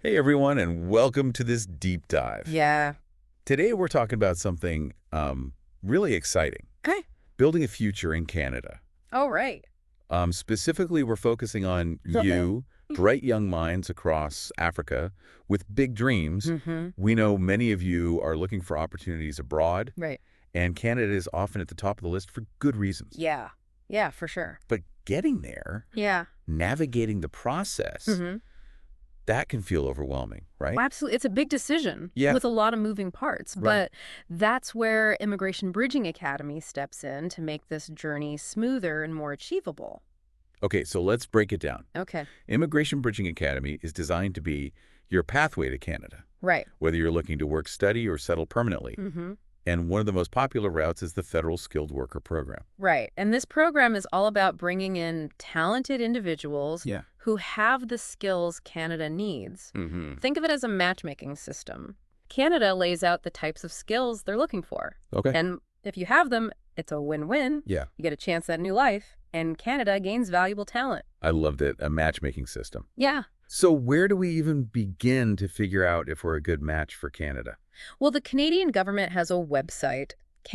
Hey everyone, and welcome to this deep dive. Yeah. Today we're talking about something really exciting, Okay. building a future in Canada. Oh, right. Specifically, we're focusing on you, bright young minds across Africa with big dreams. Mm-hmm. We know many of you are looking for opportunities abroad, Right. and Canada is often at the top of the list for good reasons. Yeah. Yeah, for sure. But getting there, Yeah. navigating the process, Mm-hmm. that can feel overwhelming, right? Well, absolutely. It's a big decision Yeah, with a lot of moving parts, right. but that's where Immigration Bridging Academy steps in to make this journey smoother and more achievable. Okay, so let's break it down. Okay. Immigration Bridging Academy is designed to be your pathway to Canada, Right. whether you're looking to work, study, or settle permanently. Mm-hmm. And one of the most popular routes is the Federal Skilled Worker Program. Right. And this program is all about bringing in talented individuals Yeah. who have the skills Canada needs. Mm-hmm. Think of it as a matchmaking system. Canada lays out the types of skills they're looking for. Okay. And if you have them, it's a win-win. Yeah, You get a chance at a new life, and Canada gains valuable talent. I loved it, a matchmaking system. Yeah. So where do we even begin to figure out if we're a good match for Canada? Well, the Canadian government has a website,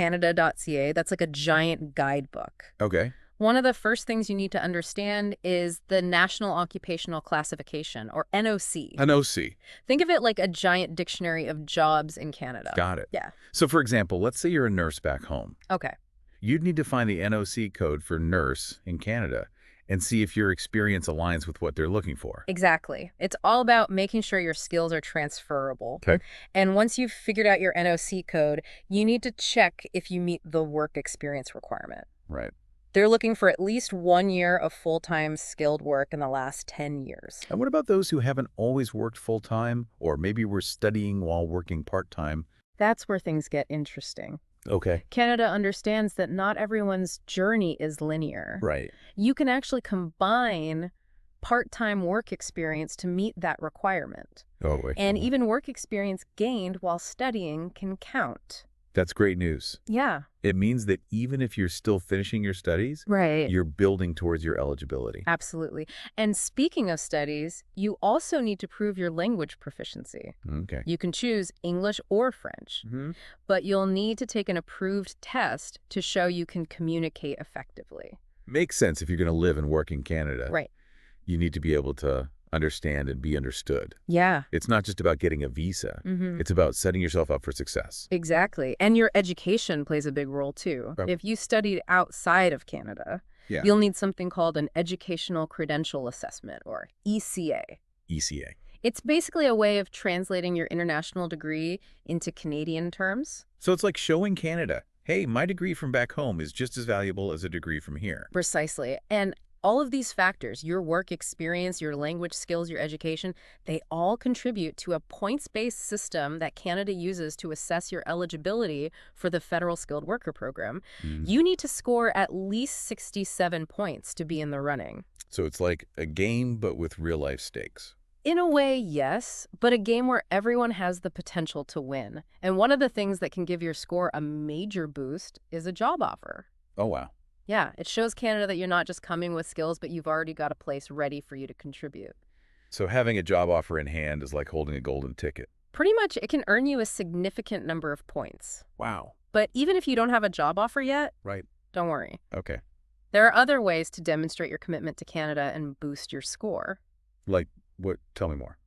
canada.ca, that's like a giant guidebook. Okay. One of the first things you need to understand is the National Occupational Classification, or NOC. An OC. Think of it like a giant dictionary of jobs in Canada. Got it. Yeah. So for example, let's say you're a nurse back home. Okay. You'd need to find the NOC code for nurse in Canada and see if your experience aligns with what they're looking for. Exactly. It's all about making sure your skills are transferable. Okay. And once you've figured out your NOC code, you need to check if you meet the work experience requirement. Right. They're looking for at least 1 year of full-time skilled work in the last 10 years. And what about those who haven't always worked full-time or maybe were studying while working part-time? That's where things get interesting. Okay. Canada understands that not everyone's journey is linear. Right. You can actually combine part-time work experience to meet that requirement. Oh, wait. And even work experience gained while studying can count. That's great news. Yeah. It means that even if you're still finishing your studies, Right. you're building towards your eligibility. Absolutely. And speaking of studies, you also need to prove your language proficiency. Okay. You can choose English or French, but you'll need to take an approved test to show you can communicate effectively. Makes sense if you're going to live and work in Canada. Right. You need to be able to understand and be understood. Yeah. It's not just about getting a visa. Mm-hmm. It's about setting yourself up for success. Exactly. And your education plays a big role, too. Right. If you studied outside of Canada, Yeah. you'll need something called an Educational Credential Assessment, or ECA. ECA. It's basically a way of translating your international degree into Canadian terms. So it's like showing Canada, hey, my degree from back home is just as valuable as a degree from here. Precisely. And all of these factors, your work experience, your language skills, your education, they all contribute to a points-based system that Canada uses to assess your eligibility for the Federal Skilled Worker Program. You need to score at least 67 points to be in the running. So it's like a game, but with real-life stakes. In a way, yes, but a game where everyone has the potential to win. And one of the things that can give your score a major boost is a job offer. Oh, wow. Yeah, it shows Canada that you're not just coming with skills, but you've already got a place ready for you to contribute. So having a job offer in hand is like holding a golden ticket. Pretty much, it can earn you a significant number of points. Wow. But even if you don't have a job offer yet, Right. don't worry. Okay. There are other ways to demonstrate your commitment to Canada and boost your score. Like what? Tell me more.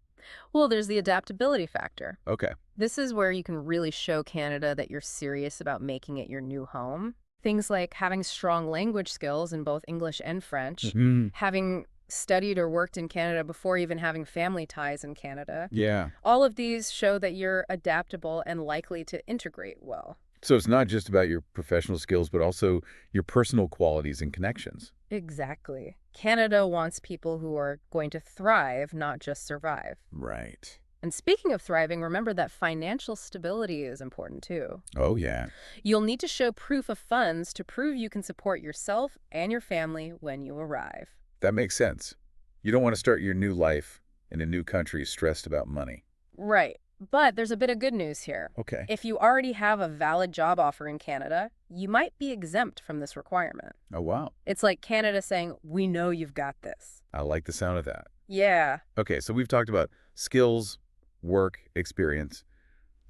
Well, there's the adaptability factor. Okay. This is where you can really show Canada that you're serious about making it your new home. Things like having strong language skills in both English and French, having studied or worked in Canada before even having family ties in Canada. Yeah. All of these show that you're adaptable and likely to integrate well. So it's not just about your professional skills, but also your personal qualities and connections. Exactly. Canada wants people who are going to thrive, not just survive. Right. And speaking of thriving, remember that financial stability is important too. Oh, yeah. You'll need to show proof of funds to prove you can support yourself and your family when you arrive. That makes sense. You don't want to start your new life in a new country stressed about money. Right. But there's a bit of good news here. Okay. If you already have a valid job offer in Canada, you might be exempt from this requirement. Oh, wow. It's like Canada saying, we know you've got this. I like the sound of that. Yeah. Okay, so we've talked about Skills, work, experience,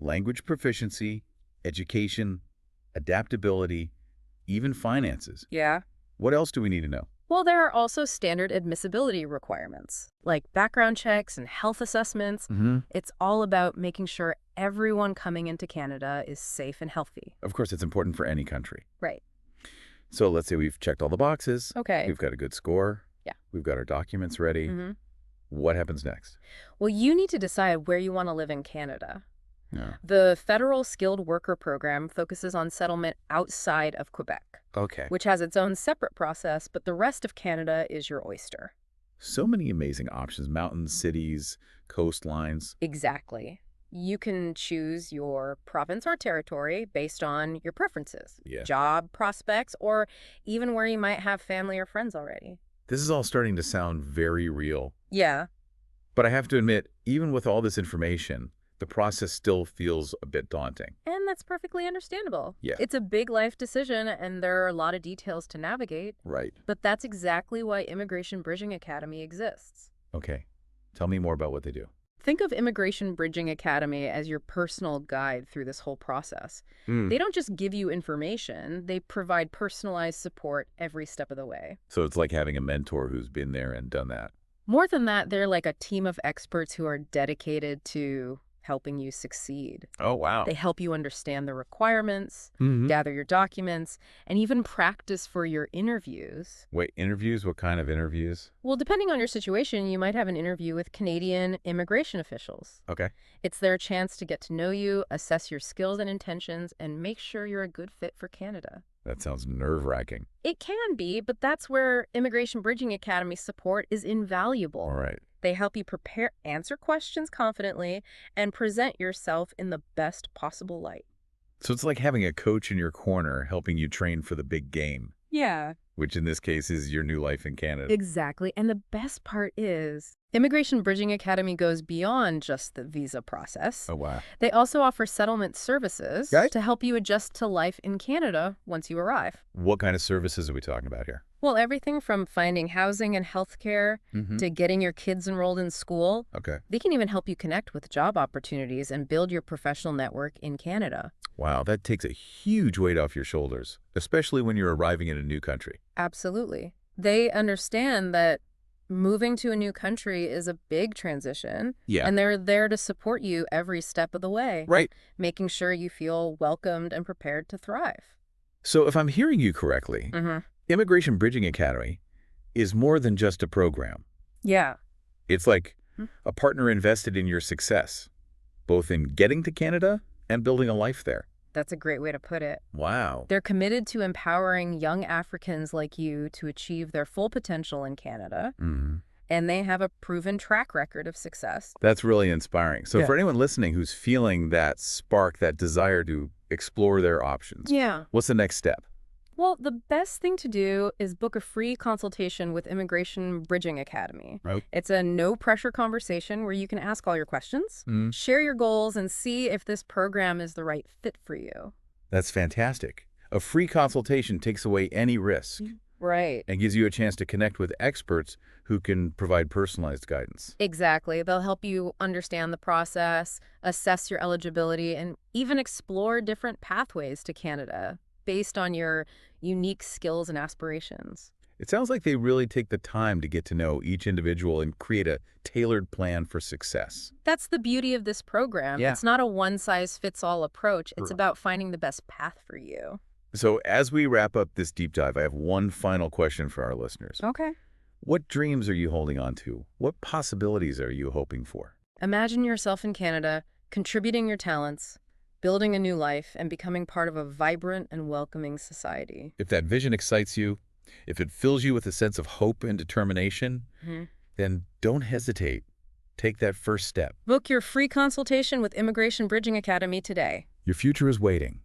language proficiency, education, adaptability, even finances. Yeah. What else do we need to know? Well, there are also standard admissibility requirements, like background checks and health assessments. Mm-hmm. It's all about making sure everyone coming into Canada is safe and healthy. Of course, it's important for any country. Right. So let's say we've checked all the boxes. Okay. We've got a good score. Yeah. We've got our documents ready. Mm-hmm. What happens next? Well, you need to decide where you want to live in Canada. Yeah. The Federal Skilled Worker Program focuses on settlement outside of Quebec, Okay. which has its own separate process, but the rest of Canada is your oyster. So many amazing options. Mountains, cities, coastlines. Exactly. You can choose your province or territory based on your preferences, Yeah. job prospects, or even where you might have family or friends already. This is all starting to sound very real. Yeah. But I have to admit, even with all this information, the process still feels a bit daunting. And that's perfectly understandable. Yeah. It's a big life decision, and there are a lot of details to navigate. Right. But that's exactly why Immigration Bridging Academy exists. Okay. Tell me more about what they do. Think of Immigration Bridging Academy as your personal guide through this whole process. Mm. They don't just give you information, they provide personalized support every step of the way. So it's like having a mentor who's been there and done that. More than that, they're like a team of experts who are dedicated to helping you succeed. Oh, wow. They help you understand the requirements, Mm-hmm. gather your documents, and even practice for your interviews. Wait, interviews? What kind of interviews? Well, depending on your situation, you might have an interview with Canadian immigration officials. Okay. It's their chance to get to know you, assess your skills and intentions, and make sure you're a good fit for Canada. That sounds nerve-wracking. It can be, but that's where Immigration Bridging Academy support is invaluable. All right. They help you prepare, answer questions confidently, and present yourself in the best possible light. So it's like having a coach in your corner helping you train for the big game, Yeah. which in this case is your new life in Canada. Exactly. And the best part is, Immigration Bridging Academy goes beyond just the visa process. Oh, wow. They also offer settlement services Okay. to help you adjust to life in Canada once you arrive. What kind of services are we talking about here? Well, everything from finding housing and healthcare Mm-hmm. to getting your kids enrolled in school. Okay. They can even help you connect with job opportunities and build your professional network in Canada. Wow, that takes a huge weight off your shoulders, especially when you're arriving in a new country. Absolutely. They understand that moving to a new country is a big transition, Yeah. and they're there to support you every step of the way, Right. making sure you feel welcomed and prepared to thrive. So if I'm hearing you correctly, Mm-hmm. Immigration Bridging Academy is more than just a program. Yeah. It's like Hmm. a partner invested in your success, both in getting to Canada and building a life there. That's a great way to put it. Wow. They're committed to empowering young Africans like you to achieve their full potential in Canada, Mm-hmm. and they have a proven track record of success. That's really inspiring. So Yeah. for anyone listening who's feeling that spark, that desire to explore their options, Yeah. what's the next step? Well, the best thing to do is book a free consultation with Immigration Bridging Academy. Right. It's a no-pressure conversation where you can ask all your questions, Mm. share your goals, and see if this program is the right fit for you. That's fantastic. A free consultation takes away any risk Right. and gives you a chance to connect with experts who can provide personalized guidance. Exactly. They'll help you understand the process, assess your eligibility, and even explore different pathways to Canada based on your unique skills and aspirations. It sounds like they really take the time to get to know each individual and create a tailored plan for success. That's the beauty of this program. Yeah. It's not a one-size-fits-all approach. It's Sure. about finding the best path for you. So as we wrap up this deep dive, I have one final question for our listeners. Okay. What dreams are you holding on to? What possibilities are you hoping for? Imagine yourself in Canada, contributing your talents, building a new life, and becoming part of a vibrant and welcoming society. If that vision excites you, if it fills you with a sense of hope and determination, then don't hesitate. Take that first step. Book your free consultation with Immigration Bridging Academy today. Your future is waiting.